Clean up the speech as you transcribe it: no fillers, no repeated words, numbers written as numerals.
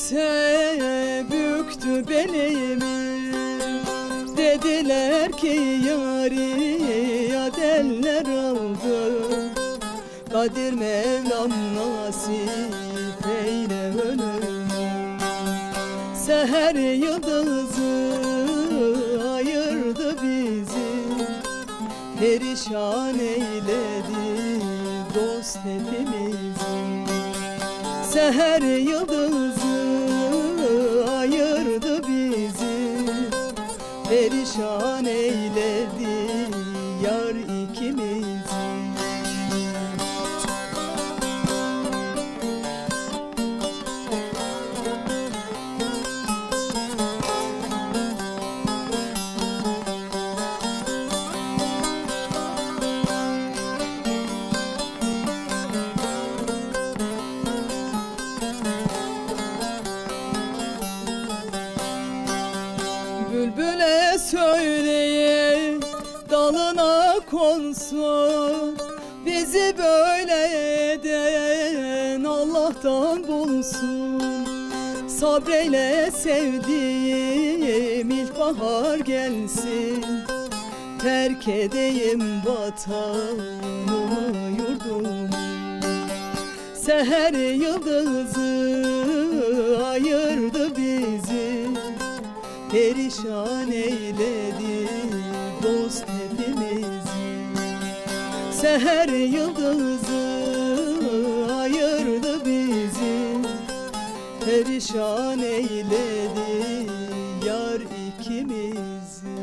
ise büktü belimi. Dediler ki yari adeller aldı, Kadir Mevlam nasip eyle ölümü. Seher yıldızı ayırdı bizi, perişan eyledi dost hepimizi. Seher yıldızı ayırdı bizi, perişan eyledi yar ikimizi. Bülbüle söyleye dalına konsun, bizi böyle eden Allah'tan bulsun. Sabreyle sevdiğim ilkbahar gelsin, terk edeyim vatanımı yurdumu. Seher yıldızı ayırdı bizi, perişan eyledi dost hepimizi. Seher yıldızı ayırdı bizi, perişan eyledi yar ikimizi.